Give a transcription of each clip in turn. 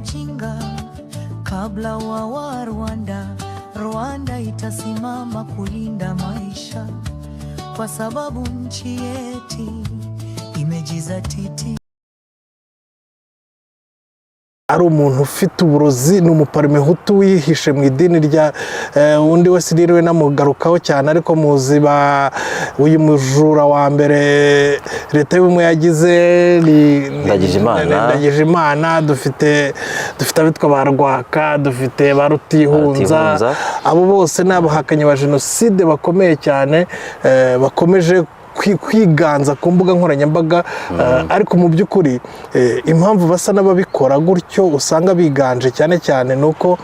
ujinga kabla wa Rwanda. Rwanda itasimama kulinda maisha kwa sababu nchi yetu imejizatiti. Ari umuntu ufite uburozi n'umuparime hutu wihishe mu idini rya undi wese ririwe namugarukaho cyane ariko muzi ba uyu mujura wa mbere leta y'ubumwe yagize Ndagije Imana dufite abitwa barwaka dufite barutihunza abo bose n'abahakanye ba jenoside bakomeye cyane bakomeje kwiganza ku mbuga nkoranyambaga ariko mu by'ukuri impamvu basa n'ababikora gutyo usanga biganje cyane nuko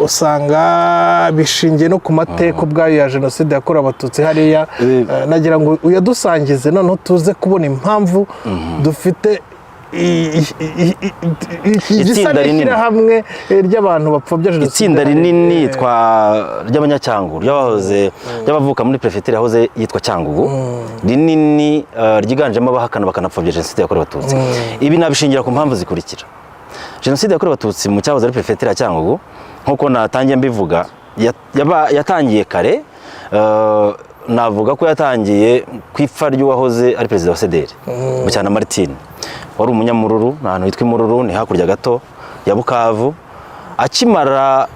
usanga bishingiye no ku mateka ubwayo ya jenoside yakorewe abatutsi hariya. Nagira ngo uyadusangize noneho tuze kubona impamvu dufite itsinda rinini hamwe ry'abantu bapfobya jenoside. Itsinda rinini ry'abanyacyanguru y'abavuka muri prefecture yahoze yitwa Cyangugu rinini ryiganjemo abahakana bakanapfobya jenoside yakorewe abatutsi. Ibi nabishingira ku mpamvu zikurikira. Jenoside yakorewe abatutsi mu cyahoze ari prefecture ya Cyangugu nkuko natangiye mbivuga yatangiye kare. Navuga ko yatangiye kwipfa ry'uwahoze ari perezida wa CDR Bucyana Martin wari umunyamururu ahantu hitwa Imururu ni hakurya gato ya Bukavu. Akimara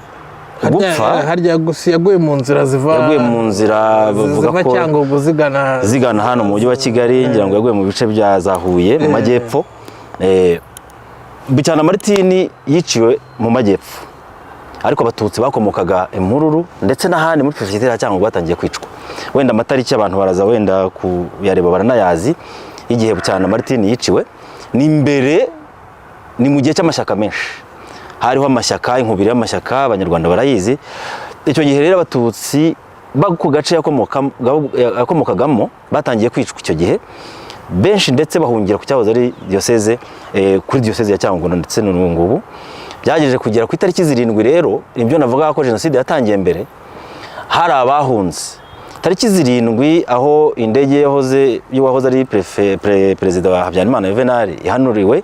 gupfa harya gusi yaguye mu nzira bavuga ko Cyangugu zigana hano mu mujyi wa Kigali ngira ngo yaguye mu bice bya Zahuye mu majyepfo. Bucyana Martin yiciwe mu majyepfo ariko abatutsi bakomokaga Imururu ndetse n'ahandi muri prefecture ya Cyangugu batangiye kwicwa. Wenda amatariki abantu baraza wenda kuyareba baranayazi. Igihe Bucyana Martin yiciwe ni mu gihe cy'amashyaka menshi, hariho amashyaka inkubiri y'amashyaka abanyarwanda barayizi. Icyo gihe rero abatutsi ku gace yakomokagamo batangiye kwicwa icyo gihe benshi ndetse bahungira ku cyahoze ari diocese kuri diocese ya Cyangugu ndetse n'ubu ngubu. Byagejeje kugera ku itariki 7 rero nibyo navuga ko jenoside yatangiye mbere hari abahunze. Tariki 7 aho indege yahoze ari perezida wa Habyarimana Juvenal ihanuriwe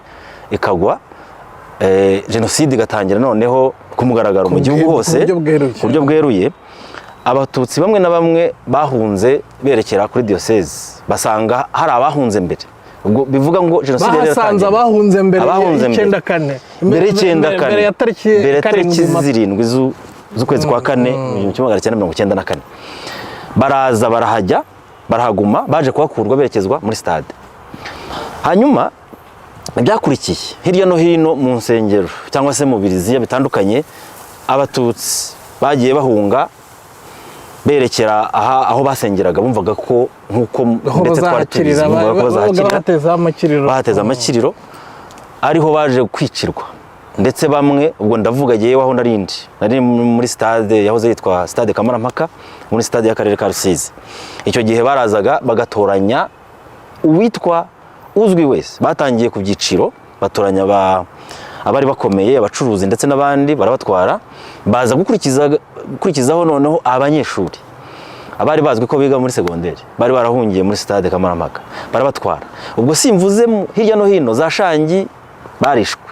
ikagwa, jenoside igatangira noneho kumugaragara mu gihugu hose ku buryo bweruye. Abatutsi bamwe na bamwe bahunze berekera kuri diocese basanga hari abahunze mbere. Ubwo bivuga ngo jenoside yari yatangiye abahunze mbere 94 mbere ya tariki 7 z'ukwezi kwa 4 1994 baraza barahaguma baje kuhakurwa berekezwa muri stade. Hanyuma byakurikiye hirya no hino mu nsengero cyangwa se mu biriziya bitandukanye abatutsi bagiye bahunga berekera aho basengeraga bumvaga ko nkuko ndetse twari bateza amakiriro ariho baje kwicirwa. Ndetse bamwe ubwo ndavuga yewe aho nari muri stade yahoze yitwa stade Kamarampaka muri stade y'akarere ka Rusizi. Icyo gihe barazaga bagatoranya uwitwa uzwi wese, batangiye ku byiciro batoranya abari bakomeye abacuruzi ndetse n'abandi barabatwara baza gukurikizaho noneho abanyeshuri abari bazwi ko biga muri secondaire bari barahungiye muri stade Kamarampaka barabatwara. Ubwo simvuze hirya no hino za Shangi barishwe,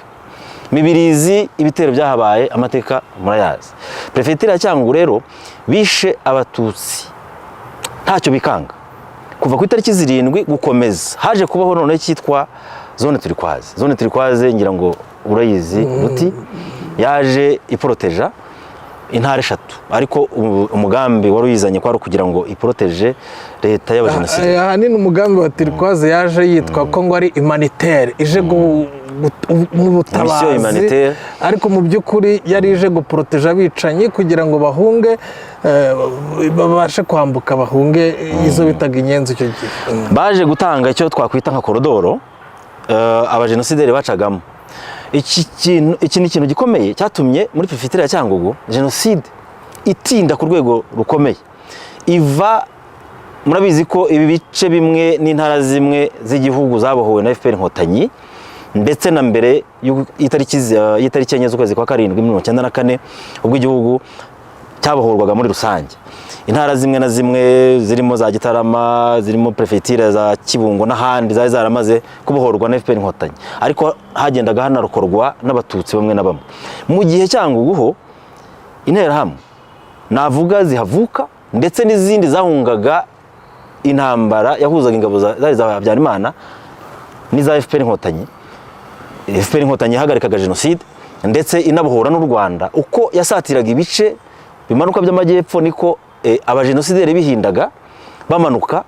Mibirizi ibitero byahabaye amateka murayazi. Prefecture ya Cyangugu rero bishe abatutsi ntacyo bikanga kuva ku itariki 7 gukomeza. Haje kubaho none cyitwa zone turquoise ngira ngo urayizi uti yaje iproteja intare 3 ariko umugambi wari uyizanye kwari kugira ngo iproteje leta y'abajenoside. Ahanini umugambi wa turquoise yaje yitwa ko ngo ari humanitaire ije mu butabazi ariko mu by'ukuri yari ije guproteja abicanyi kugira ngo bahunge babashe kwambuka bahunge izo bitaga inyenzi. Icyo gihe baje gutanga icyo twakwita nka koridoro abajenosideri bacagamo. Iki ni ikintu gikomeye cyatumye muri prefecture ya Cyangugu jenoside itinda ku rwego rukomeye. Iva murabizi ko ibi bice bimwe n'intara zimwe z'igihugu zabohowe na FPR Inkotanyi ndetse na mbere y'itariki enye z'ukwezi kwa 7 1994 ubwo igihugu cyabohorwaga muri rusange. Intara zimwe na zimwe zirimo za Gitarama, zirimo prefecture za Kibungo n'ahandi zari zaramaze kubohorwa na FPR Inkotanyi, ariko hagendaga hanarokorwa n'abatutsi bamwe na bamwe. Mu gihe cyanguguho interahamwe navuga zihavuka ndetse n'izindi zahungaga intambara yahuzaga ingabo zari za Habyarimana n'iza FPR Inkotanyi. FPR Inkotanyi yahagarikaga jenoside ndetse inabohora n'u Rwanda. Uko yasatiraga ibice bimanuka by'amajyepfo niko abajenosideri bihindaga bamanuka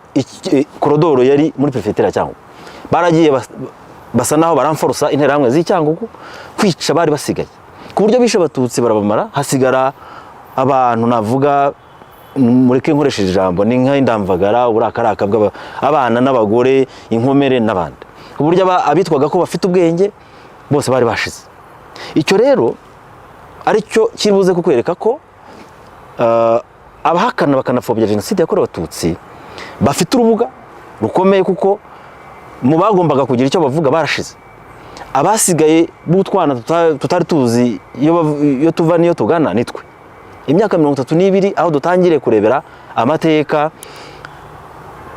korodoro yari muri prefecture ya Cyangugu. Baragiye basa naho baramforosa interahamwe z'Icyangugu kwica bari basigaye, ku buryo bishe abatutsi barabamara, hasigara abantu navuga mureke nkoresheje ijambo ni nk'indamvagara, uburakaraka bw'abana n'abagore, inkomere n'abandi, ku buryo abitwaga ko bafite ubwenge bose bari bashize. Icyo rero aricyo kibuze kukwereka ko abahakana bakanapfobya jenoside yakorewe abatutsi bafite urubuga rukomeye, kuko mu bagombaga kugira icyo bavuga barashize. Abasigaye b'utwana tutari tuzi iyo tuva n'iyo tugana nitwe. Imyaka 32 aho dutangire kurebera amateka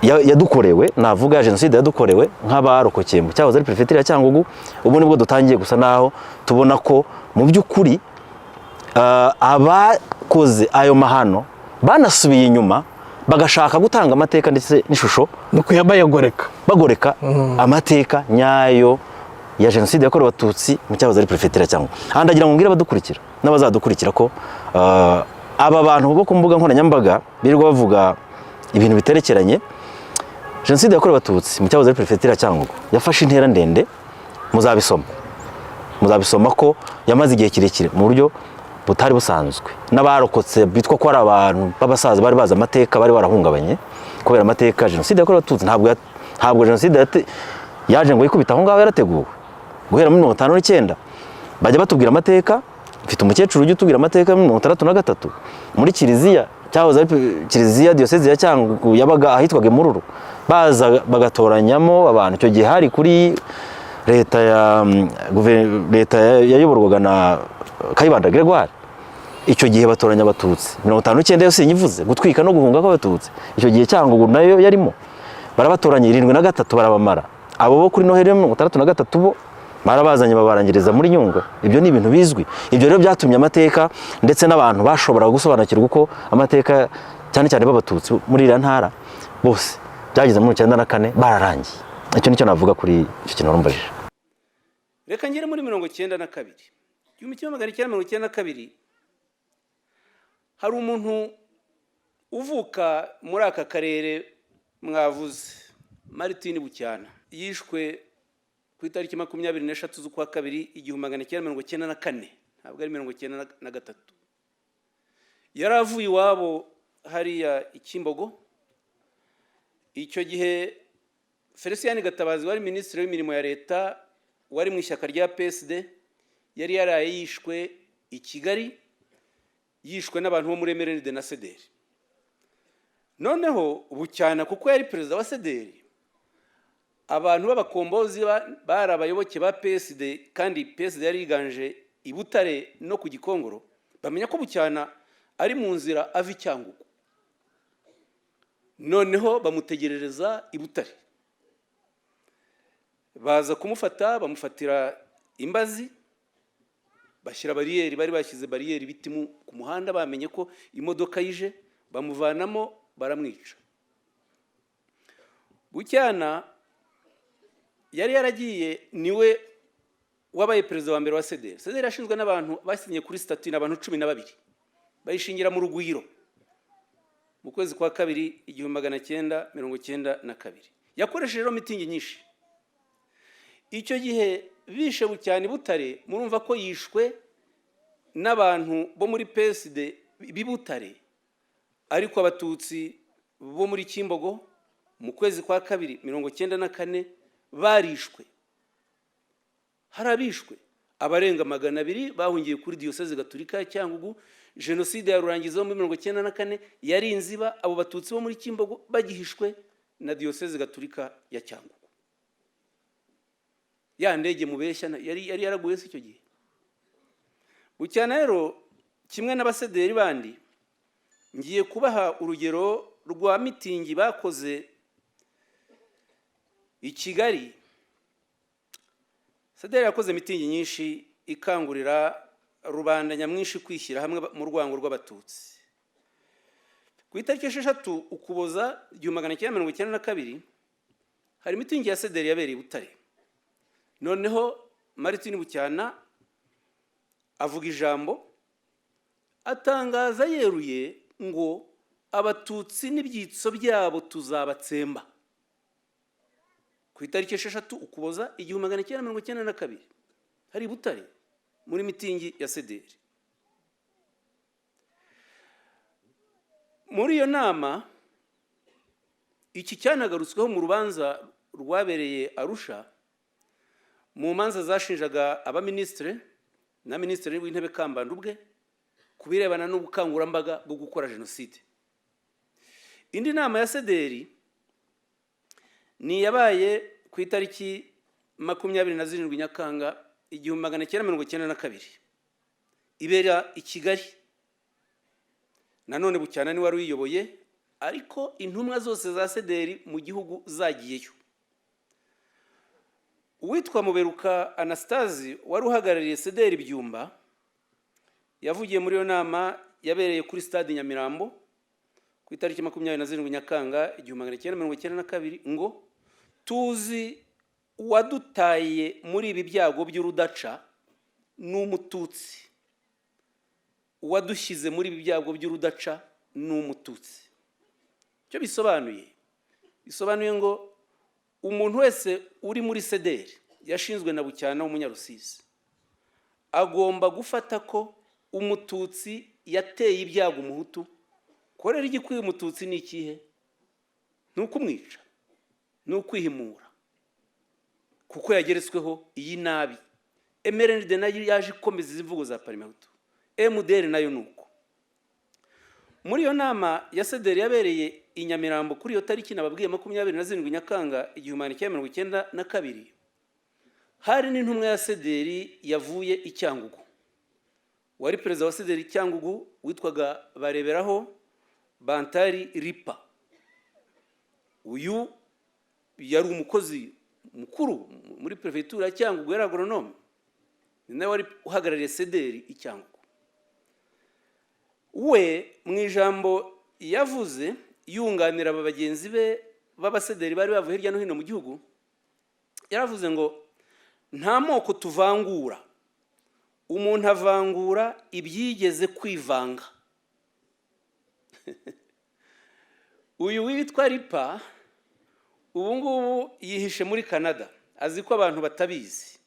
yadukorewe, navuga jenoside yadukorewe nk'abarokokeye mu cyahoze ari prefecture ya Cyangugu. Ubu nibwo dutangiye gusa naho tubona ko mu by'ukuri abakoze ayo mahano banasubiye inyuma bagashaka gutanga amateka ndetse n'ishusho no kuyabayagoreka amateka nyayo ya jenoside yakorewe abatutsi mu cyahoze ari prefecture ya Cyangugu. Ndagira ngo mbwire abadukurikira n'abazadukurikira ko aba bantu bo ku mbuga nkoranyambaga birirwa bavuga ibintu biterekeranye. Jenoside yakorewe abatutsi mu cyahoze ari prefecture ya Cyangugu yafashe intera ndende, muzabisoma ko yamaze igihe kirekire mu buryo butari busanzwe. N'abarokotse bitwa ko ari abantu b'abasaza bari bazi amateka bari barahungabanye kubera amateka. Jenoside yakorewe abatutsi ntabwo jenoside yaje ngo yikubita aho ngaho, yarateguwe guhera muri 1959. Bajya batubwira amateka, mfite umukecuru ujya utubwira amateka muri 1963 muri kiliziya, cyahoze ari kiliziya diocese ya Cyangugu yabaga ahitwaga Mururu, baza bagatoranyamo abantu. Icyo gihe hari kuri leta yayoborwaga na Kayibanda Gregoire. Icyo gihe batoranya abatutsi 59 yose nyivuze gutwika no guhunga kw'abatutsi. Icyo gihe Cyangugu nayo yarimo, barabatoranya 73 barabamara. Abo bo kuri Noheli 63 bo barabazanye babarangiriza muri Nyungwe. Ibyo ni ibintu bizwi. Ibyo rero byatumye amateka ndetse n'abantu bashobora gusobanukirwa uko amateka cyane cyane b'abatutsi muri iriya ntara bose byageze muri 94 bararangiye. Icyo nicyo navuga kuri icyo kintu rumbajije. Reka ngire muri 1992. 1992 hari umuntu uvuka muri aka karere mwavuze, Martin Bucyana, yishwe ku itariki 23 z'ukwa kabiri 1994, ntabwo ari 1993. Yaravuye iwabo hariya Ikimbogo. Icyo gihe Felicien Gatabazi wari minisitiri w'imirimo ya leta, wari mu ishyaka rya PSD, yari yaraye yishwe i Kigali, yishwe n'abantu bo muri MRND na CDR. Noneho Bucyana kuko yari perezida wa CDR, abantu b'abakombozi bari abayoboke ba PSD, kandi PSD yari yiganje i Butare no ku Gikongoro, bamenya ko Bucyana ari mu nzira ava i Cyangugu. Noneho bamutegerereza i Butare, baza kumufata, bamufatira Imbazi, bashyira bariyeri, bari bashyize bariyeri biti ku muhanda, bamenye ko imodoka yije, bamuvanamo baramwica. Bucyana yari yaragiye, niwe wabaye perezida wa mbere wa CDR. CDR yashinzwe n'abantu basinye kuri statut n'abantu 12 bayishingira mu Rugwiro mu kwezi kwa kabiri 1992. Yakoresheje rero mitingi nyinshi. Icyo gihe bishe Bucyana Butare, murumva ko yishwe n'abantu bo muri PSD b'Ibutare, ariko abatutsi bo muri Kimbogo mu kwezi kwa kabiri 1994 barishwe. Harabishwe abarenga 200 bahungiye kuri diocese gatolika ya Cyangugu. Jenoside ya Rurangiza muri 1994 yari inziba, abo batutsi bo muri Kimbogo bagihishwe na diocese gatolika ya Cyangugu. Ya ndege mubeshya yari yaraguye icyo gihe. Bucyana rero kimwe n'abasederi bandi ngiye kubaha urugero rwa mitingi bakoze i Kigali. SEDER yakoze mitingi nyinshi ikangurira rubanda nyamwinshi kwishyira hamwe mu rwango rw'abatutsi. Ku itariki 6 Ukuboza 1992 hari mitingi ya SEDER yabereye Butare. Noneho Martin Bucyana avuga ijambo atangaza yeruye ngo abatutsi n'ibyitso byabo tuzabatsemba. Ku itariki 6 Ukuboza 1992 hari Butare muri mitingi ya SEDER. Muri iyo nama iki cyanagarutsweho mu rubanza rwabereye Arusha mu manza zashinjaga abaministre na ministre w'intebe Kambanda ubwe kubirebana n'ubukangurambaga bwo gukora jenoside. Indi nama ya SEDER ni yabaye ku itariki 27 Nyakanga 1992 ibera i Kigali. Nanone Bucyana ni wari uyiyoboye, ariko intumwa zose za SEDER mu gihugu zagiyeyo. Uwitwa Muberuka Anastase wari uhagarariye SEDER Byumba yavugiye muri iyo nama yabereye kuri stade Nyamirambo ku itariki 27 Nyakanga 1992 ngo tuzi uwadutaye muri ibi byago by'urudaca n'umututsi. Uwadushyize muri ibi byago by'urudaca n'umututsi. Cyo bisobanuye ngo umuntu wese uri muri SEDER yashinzwe na Bucyana w'Umunyarusizi agomba gufata ko umututsi yateye ibyago umuhutu. Korera igikwiye umututsi ni ikihe? Nukumwica, nukwihimura, kuko yageretsweho iyi nabi. MRND nayo yaje ikomeza izivugo za Parimehutu, MDR nayo nuko. Muri iyo nama ya SEDER yabereye i Nyamirambo kuri iyo tariki nababwiye 27 Nyakanga 1992 hari n'intumwa ya SEDER yavuye i Cyangugu. Wari perezida wa SEDER Cyangugu witwaga Bareberaho Bantari Ripa. Uyu yari umukozi mukuru muri prefecture ya Cyangugu, yari agronome. Ni nawe wari uhagarariye SEDER i Cyangugu. We mu ijambo yavuze yunganira abagenzi be b'abasederi bari bavuye hirya no hino mu gihugu, yaravuze ngo nta moko tuvangura, umuntu avangura ibyigeze kwivanga. Uyu witwa Ripa ubu ngubu yihishe muri Canada, azi ko abantu batabizi.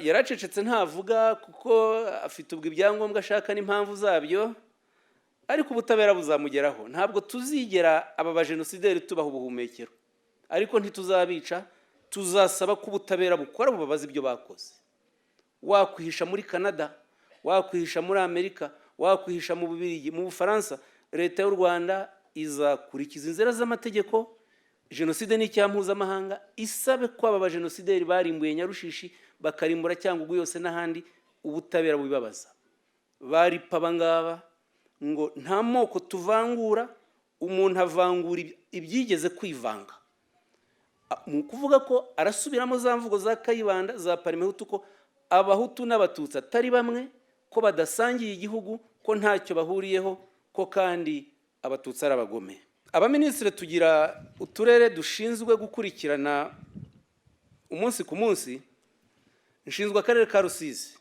Yaracecetse ntavuga kuko afite ubwo ibyangombwa ashaka n'impamvu zabyo, ariko ubutabera buzamugeraho. Ntabwo tuzigera aba bajenosideri tubaho ubuhumekero, ariko ntituzabica, tuzasaba ko ubutabera bukora bubabaza ibyo bakoze. Wakwihisha muri Canada, wakwihisha muri Amerika, wakwihisha mu Bubiligi, mu Bufaransa, leta y'u Rwanda izakurikiza inzira z'amategeko. Jenoside ni icyaha mpuzamahanga, isabe ko aba bajenosideri barimbuye Nyarushishi bakarimbura Cyangugu yose n'ahandi, ubutabera bubibabaza. Baripa abangaba ngo nta moko tuvangura, umuntu avangura ibyigeze kwivanga. Mu kuvuga ko arasubiramo za mvugo za Kayibanda za Parimehutu ko abahutu n'abatutsi atari bamwe, ko badasangiye igihugu, ko ntacyo bahuriyeho, ko kandi abatutsi ari abagome. Abaminisitiri tugira uturere dushinzwe gukurikirana umunsi ku munsi. Nshinzwe akarere ka Rusizi.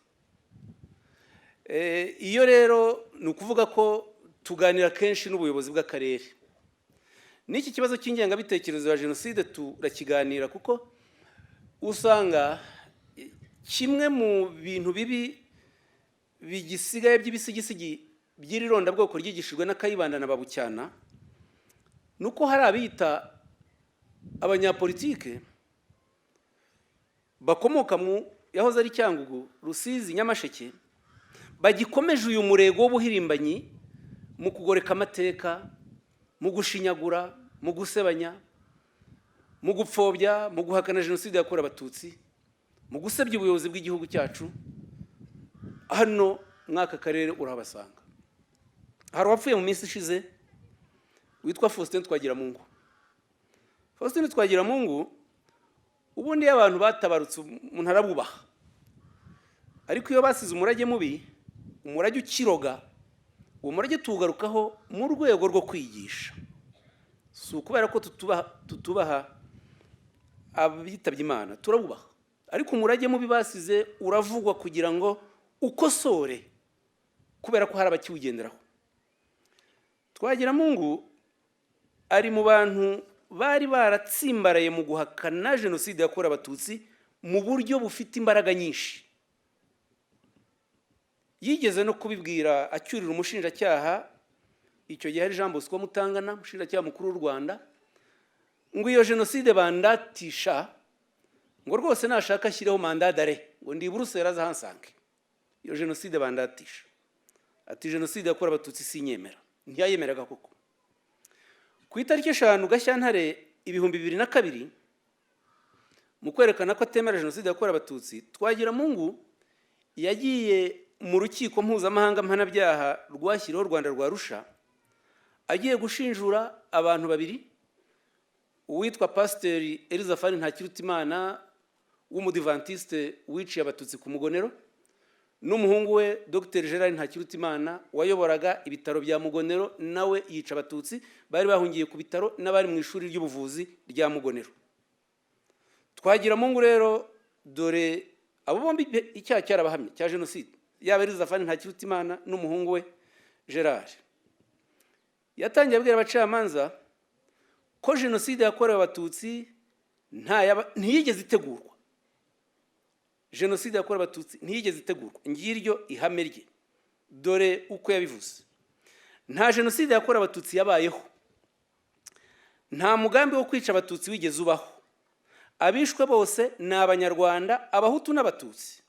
Iyo rero ni ukuvuga ko tuganira kenshi n'ubuyobozi bw'akarere. N'iki kibazo cy'ingengabitekerezo ya jenoside turakiganira, kuko usanga kimwe mu bintu bibi bigisigaye by'ibisigisigi by'irironda bwoko ryigishijwe na Kayibanda na Babucyana, nuko hari abita abanyapolitike bakomoka mu yahoze ari Cyangugu, Rusizi, Nyamasheke, bagikomeje uyu murego w'ubuhirimbanyi mu kugoreka amateka, mu gushinyagura, mu gusebanya, mu gupfobya, mu guhakana jenoside yakorewe abatutsi, mu gusebya ubuyobozi bw'igihugu cyacu. Hano mwaka karere urabasanga. hari uwapfuye mu minsi ishize witwa Faustin Twagiramungu. Faustin Twagiramungu ubundi abantu batabarutse umuntu arabubaha, ariko iyo basize umurage mubi, umurage ukiroga, uwo murage tugarukaho mu rwego rwo kwigisha. Si ukubera ko tutubaha abitabye Imana, turabubaha, ariko umurage mubi basize uravugwa kugira ngo ukosore, kubera ko hari abakiwugenderaho. Twagiramungu ari mu bantu bari baratsimbaraye mu guhakana jenoside yakorewe Abatutsi mu buryo bufite imbaraga nyinshi. Yigeze no kubibwira acyurira umushinjacyaha, icyo gihe ari Jean Bosco Mutangana, umushinjacyaha mukuru w'u Rwanda, ngo iyo jenoside bandatisha, ngo rwose nashaka ashyireho mandat d'arrêt, ngo ndi Buruseli azahansange. Iyo jenoside bandatisha, ati jenoside yakorewe Abatutsi sinyemera. Ntiyayemeraga koko. Ku itariki 5 Gashyantare 2002, mu kwerekana ko atemera jenoside yakorewe Abatutsi, Twagiramungu yagiye mu rukiko mpuzamahanga mpanabyaha rwashyiriweho u Rwanda rwa Arusha, agiye gushinjura abantu babiri, uwitwa Pasiteri Elizafari Ntakirutimana w'umudivantiste wiciye Abatutsi ku Mugonero, n'umuhungu we Dr. Gerard Ntakirutimana wayoboraga ibitaro bya Mugonero, nawe yica Abatutsi bari bahungiye ku bitaro n'abari mu ishuri ry'ubuvuzi rya Mugonero. Twagiramungu rero dore abo bombi icyaha cyarabahamye cya jenoside, yaba Elizafari Ntakirutimana n'umuhungu we Gerard. Yatangiye abwira abacamanza ko jenoside yakorewe Abatutsi ntiyigeze itegurwa. Jenoside yakorewe Abatutsi ntiyigeze itegurwa, ngiryo ihame rye. Dore uko yabivuze: nta jenoside yakorewe Abatutsi yabayeho, nta mugambi wo kwica Abatutsi wigeze ubaho, abishwe bose ni Abanyarwanda, Abahutu n'Abatutsi,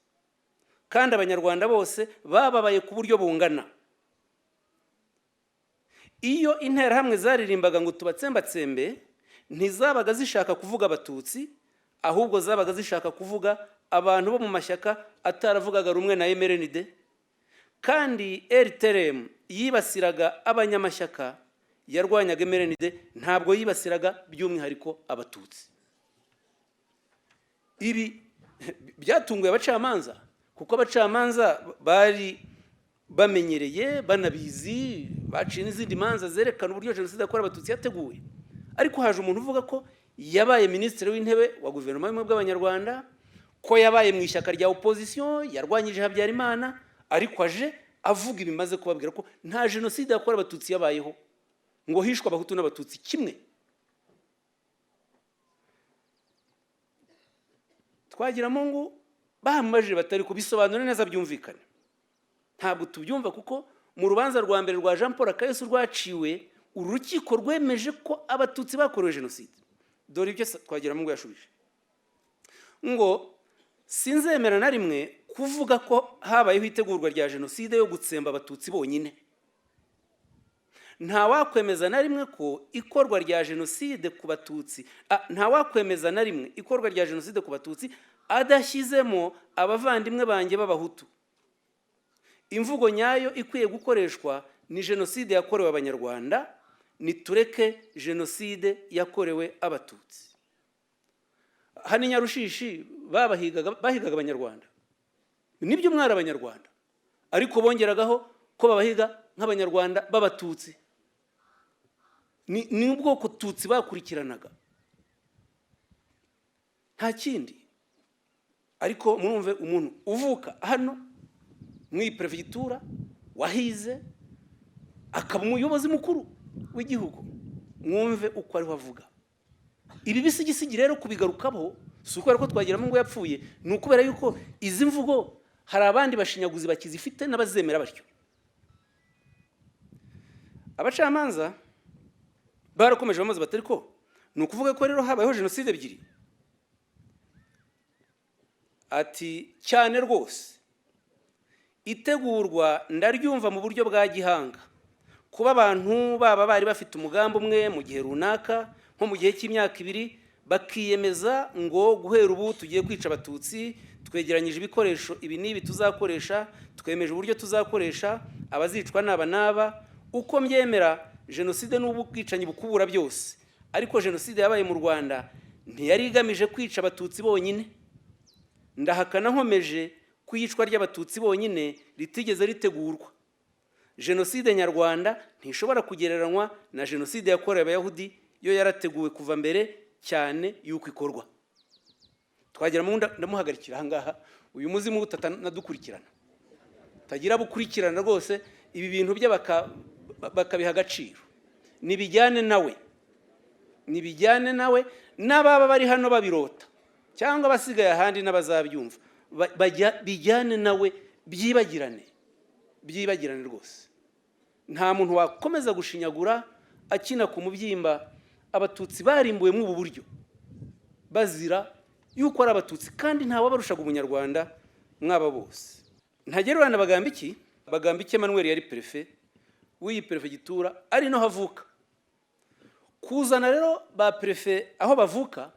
kandi Abanyarwanda bose bababaye ku buryo bungana. Iyo interahamwe zaririmbaga ngo tubatsembatsembe, ntizabaga zishaka kuvuga Abatutsi, ahubwo zabaga zishaka kuvuga abantu bo mu mashyaka ataravugaga rumwe na MRND, kandi RTRM yibasiraga abanyamashyaka yarwanyaga MRND, ntabwo yibasiraga by'umwihariko Abatutsi. Ibi byatunguye abacamanza, kuko abacamanza bari bamenyereye, banabizi, baciye n'izindi manza zerekana uburyo jenoside yakorewe Abatutsi yateguwe. Ariko haje umuntu uvuga ko yabaye minisitiri w'intebe wa guverinoma y'ubumwe bw'Abanyarwanda, ko yabaye mu ishyaka rya opposition yarwanyije Habyarimana, ariko aje avuga ibimaze kubabwira ko nta jenoside yakorewe Abatutsi yabayeho, ngo hishwe Abahutu n'Abatutsi kimwe. Twagiramungu bambaje batari kubisobanura neza byumvikana. Ntabwo tubyumva kuko mu rubanza rwa mbere rwa Jean Paul Akayesu rwaciwe, urukiko rwemeje ko Abatutsi bakorewe jenoside. Dore ibyo Twagiramungu yashubije ngo sinzemera na rimwe kuvuga ko habayeho itegurwa rya jenoside yo gutsemba Abatutsi bonyine. Nta wakwemeza na rimwe ko ikorwa rya jenoside ku Batutsi, nta wakwemeza na rimwe ikorwa rya jenoside ku Batutsi adashyizemo abavandimwe banjye b'Abahutu. Imvugo nyayo ikwiye gukoreshwa ni jenoside yakorewe Abanyarwanda, nitureke jenoside yakorewe Abatutsi. Hano i Nyarushishi bahigaga Abanyarwanda, nibyo mwari Abanyarwanda, ariko bongeragaho ko babahiga nk'Abanyarwanda b'Abatutsi. Ni ubwoko Tutsi bakurikiranaga, nta kindi. Ariko murumve umuntu uvuka hano mu iperefegitura wahize akaba umuyobozi mukuru w'igihugu, mwumve uko ariho avuga. Ibi bisigisigi rero kubigarukaho si ukubera ko Twagiramungu yapfuye, ni ukubera yuko izi mvugo hari abandi bashinyaguzi bakizifite n'abazemera batyo. Abacamanza barakomeje bamaze batari ko ni ukuvuga ko rero habayeho jenoside ebyiri. Ati cyane rwose itegurwa ndaryumva mu buryo bwa gihanga, kuba abantu baba bari bafite umugambi umwe mu gihe runaka, nko mu gihe cy'imyaka 2, bakiyemeza ngo guhera ubu tugiye kwica Abatutsi, twegeranyije ibikoresho ibi n'ibi tuzakoresha, twemeje uburyo tuzakoresha, abazicwa n'aba n'aba, uko mbyemera jenoside n'ubwicanyi bukubura byose, ariko jenoside yabaye mu Rwanda ntiyari igamije kwica abatutsi bonyine. Ndahakana nkomeje kwicwa ry'abatutsi bonyine ritigeze ritegurwa. Jenoside nyarwanda ntishobora kugereranywa na jenoside yakorewe abayahudi, yo yarateguwe kuva mbere cyane yuko ikorwa. Twagira mu ndamuhagarikira ahangaha, uyu muzimu utanadukurikirana, tagira bukurikirana rwose ibi bintu bye bakabiha agaciro. Nibijyane nawe n'ababa bari hano babirota cyangwa basigaye ahandi n'abazabyumva, bijyane nawe, byibagirane rwose. Nta muntu wakomeza gushinyagura akina ku mubyimba abatutsi barimbuwe mu ubu buryo bazira yuko ari abatutsi, kandi nta wabarushaga umunyarwanda mwaba bose. Ntagererana Bagambiki Emmanuel yari prefe w'iyi prefegitura, ari no havuka. Kuzana rero ba prefe aho bavuka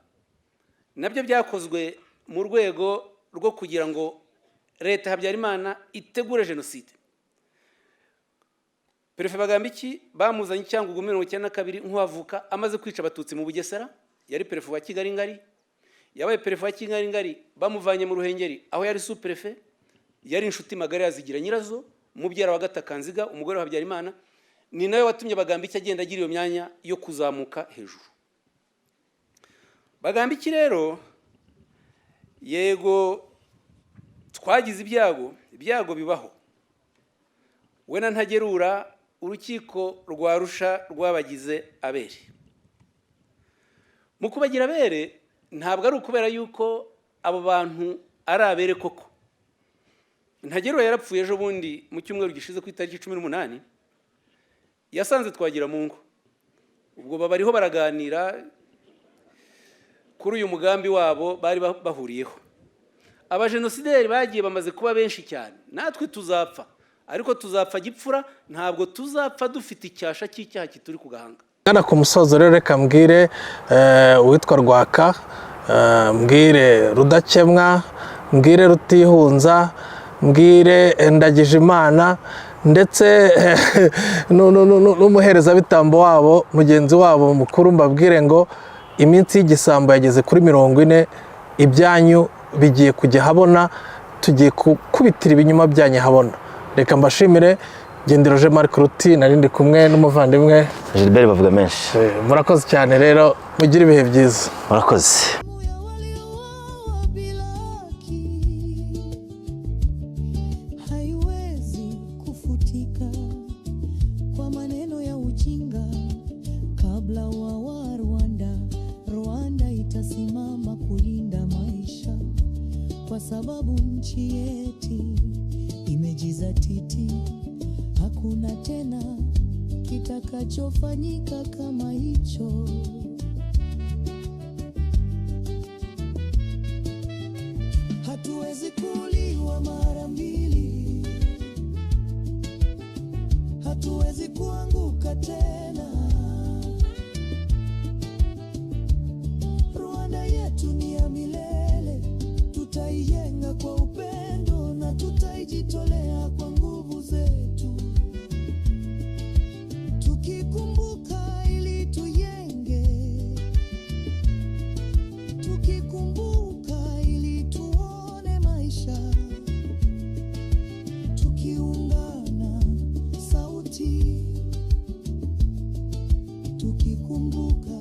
nabyo byakozwe mu rwego rwo kugira ngo leta Habyarimana itegure jenoside. Prefe Bagambiki bamuzanye Cyangugu 1992 nk'uwavuka amaze kwica abatutsi mu Bugesera, yari prefe wa Kigali Ngari. Yabaye prefe wa Kigali Ngari bamuvanye mu Ruhengeri aho yari sous prefe, yari inshuti magara yazigira nyirazo, mubyara wa Gatakanziga umugore wa Habyarimana, ni nawe watumye Bagambiki agenda agira iyo myanya yo kuzamuka hejuru. Bagambiki rero yego twagize ibyago bibaho. Wena Ntagerura urukiko rwa Arusha rwabagize abere. Mu kubagira abere ntabwo ari ukubera yuko abo bantu ari abere koko. Ntagerura yarapfuye ejo bundi mu cyumweru gishize ku itariki 18, yasanze Twagiramungu. Ubwo babariho baraganira kuri uyu mugambi wabo bari bahuriyeho. Abajenosideri bagiye bamaze kuba benshi cyane, natwe tuzapfa, ariko tuzapfa gipfura, ntabwo tuzapfa dufite icyasha cy'icyaha kituri ku gahanga. Kana ku musozo rero reka mbwire uwitwa Rwaka, mbwire Rudakemwa, mbwire Rutihunza, mbwire Ndagijimana, ndetse n'umuherezabitambo wabo mugenzi wabo mukuru, mbabwire ngo iminsi y'igisambo yageze kuri 40, ibyanyu bigiye kujya habona, tugiye kubitira ibinyuma byanyu habona. Reka mbashimire. Gendero Je Marc Ruti, narindi kumwe n'umuvandimwe Gilbert bavuga menshi. Murakoze cyane rero, mugire ibihe byiza. Murakoze. Haiwezi kufutika kwa maneno ya ujinga. Kabla wa Rwanda itasimama kulinda maisha, kwa sababu nchi yetu imejizatiti. Hakuna tena kitakachofanyika kama hicho. Hatuwezi kuuliwa mara mbili, hatuwezi kuanguka tena. Rwanda yetu ni ya milele, tutaijenga kwa upendo na tutaijitolea kwa nguvu zetu. Tukikumbuka ili tujenge, tukikumbuka ili tuone maisha, tukiungana sauti, tukikumbuka